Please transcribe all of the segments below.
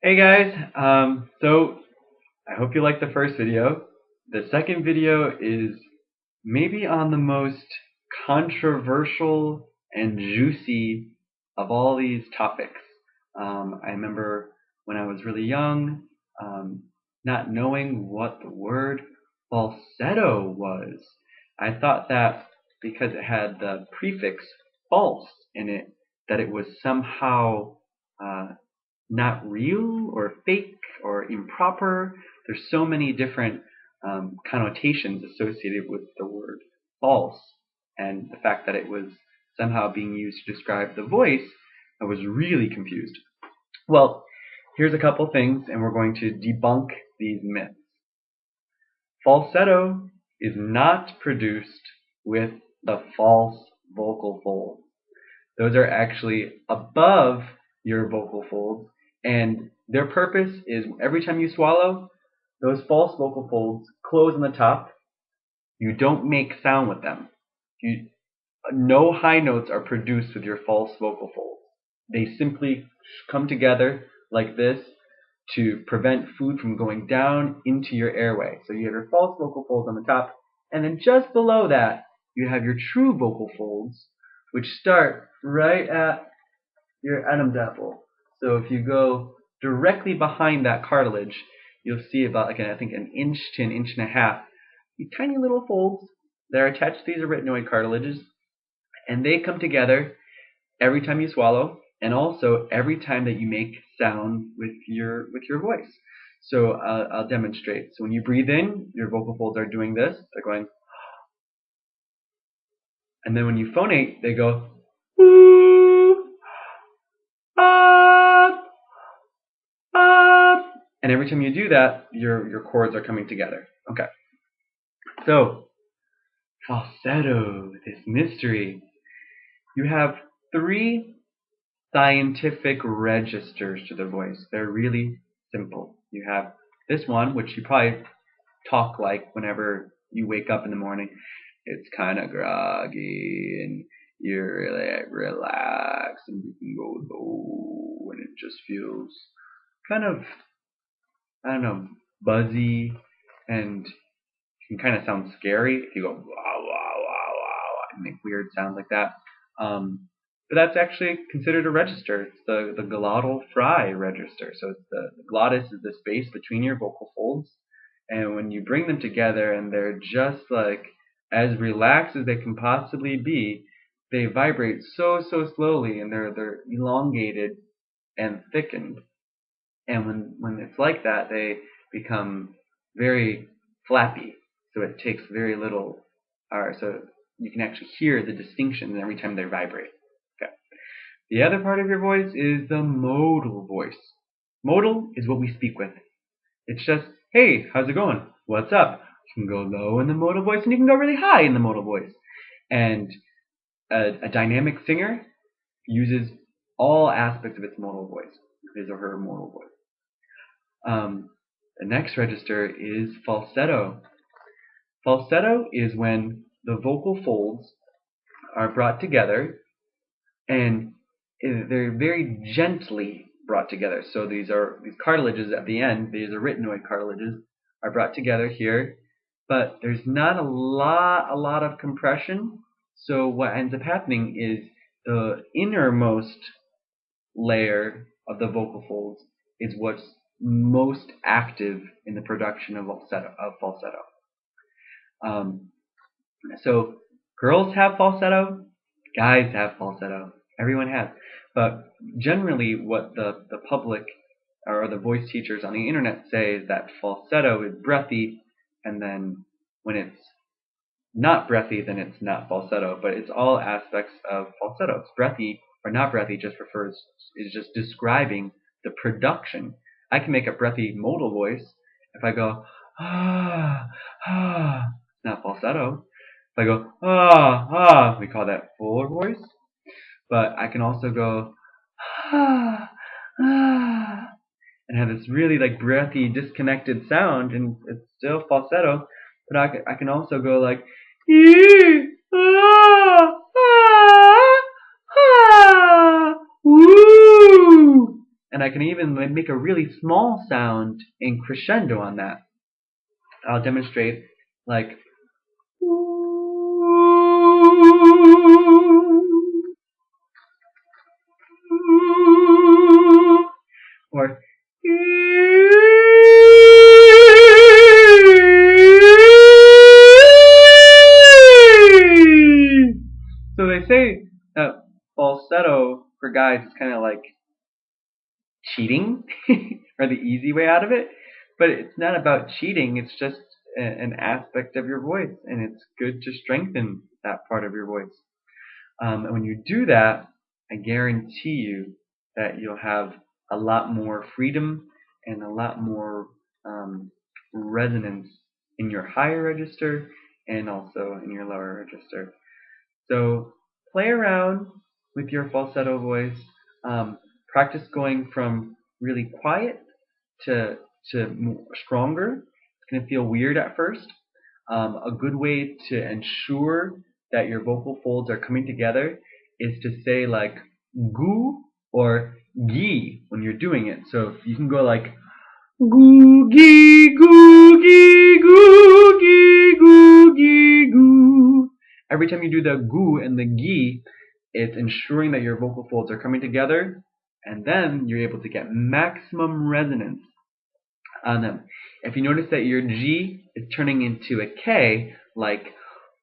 Hey guys, so I hope you liked the first video. The second video is maybe on the most controversial and juicy of all these topics. I remember when I was really young, not knowing what the word falsetto was. I thought that because it had the prefix false in it, that it was somehow uh, not real or fake or improper. There's so many different connotations associated with the word false, and the fact that it was somehow being used to describe the voice, I was really confused. Well, here's a couple things, and we're going to debunk these myths. Falsetto is not produced with the false vocal folds. Those are actually above your vocal folds, and their purpose is every time you swallow, those false vocal folds close on the top. You don't make sound with them. No high notes are produced with your false vocal folds. They simply come together like this to prevent food from going down into your airway. So you have your false vocal folds on the top, and then just below that, you have your true vocal folds, which start right at your Adam's apple. So if you go directly behind that cartilage, you'll see about I think an inch to an inch and a half, these tiny little folds that are attached to these arytenoid cartilages, and they come together every time you swallow, and also every time that you make sound with your voice. So I'll demonstrate. So when you breathe in, your vocal folds are doing this. They're going, and then when you phonate, they go, woo, ah, ah. And every time you do that, your chords are coming together. Okay. So falsetto, this mystery. You have three scientific registers to the voice. They're really simple. You have this one, which you probably talk like whenever you wake up in the morning. It's kind of groggy and you're really relaxed and you can go low and it just feels kind of, I don't know, buzzy and can kind of sound scary if you go wow, wow, wow, wow, and make weird sounds like that. But that's actually considered a register. It's the glottal fry register. So it's the glottis is the space between your vocal folds. And when you bring them together and they're just like as relaxed as they can possibly be, they vibrate so slowly and they're elongated and thickened. And when it's like that, they become very flappy. So it takes very little, or so you can actually hear the distinctions every time they vibrate. Okay. The other part of your voice is the modal voice. Modal is what we speak with. It's just, hey, how's it going? What's up? You can go low in the modal voice and you can go really high in the modal voice. And a dynamic singer uses all aspects of its modal voice, his or her modal voice. The next register is falsetto. Falsetto is when the vocal folds are brought together and they're very gently brought together. So these cartilages at the end, these arytenoid cartilages, are brought together here, but there's not a lot of compression. So what ends up happening is the innermost layer of the vocal folds is what's most active in the production of falsetto. Um, so girls have falsetto, guys have falsetto, everyone has. But generally, what the public or the voice teachers on the internet say is that falsetto is breathy, and then when it's not breathy, then it's not falsetto. But it's all aspects of falsetto. It's breathy or not breathy is just describing the production. I can make a breathy modal voice if I go it's not falsetto. If I go we call that fuller voice. But I can also go and have this really like breathy, disconnected sound, and it's still falsetto. But I can also go like woo, and And I can even make a really small sound in crescendo on that. I'll demonstrate like or so they say that falsetto for guys is kind of like cheating or the easy way out of it, but it's not about cheating. It's just an aspect of your voice, and it's good to strengthen that part of your voice. And when you do that, I guarantee you that you'll have a lot more freedom and a lot more resonance in your higher register and also in your lower register. So play around with your falsetto voice. Practice going from really quiet to stronger. It's going to feel weird at first. A good way to ensure that your vocal folds are coming together is to say like goo or gee when you're doing it. So you can go like goo gee goo gee goo gee goo gee goo. Every time you do the goo and the gee, it's ensuring that your vocal folds are coming together, and then you're able to get maximum resonance on them. If you notice that your G is turning into a K, like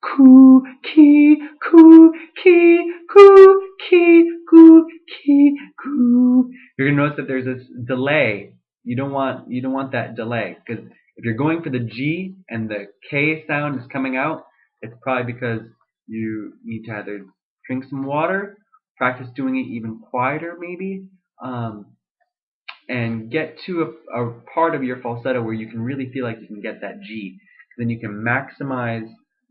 coo, key, coo, key, coo, key, coo, key, coo, you're gonna notice that there's this delay. You don't want that delay, because if you're going for the G and the K sound is coming out, it's probably because you need to either drink some water, practice doing it even quieter maybe, and get to a part of your falsetto where you can really feel like you can get that G. Then you can maximize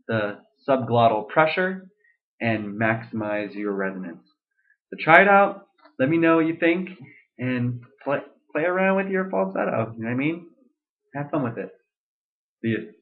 the subglottal pressure and maximize your resonance. So try it out. Let me know what you think, and play around with your falsetto. You know what I mean? Have fun with it. See you.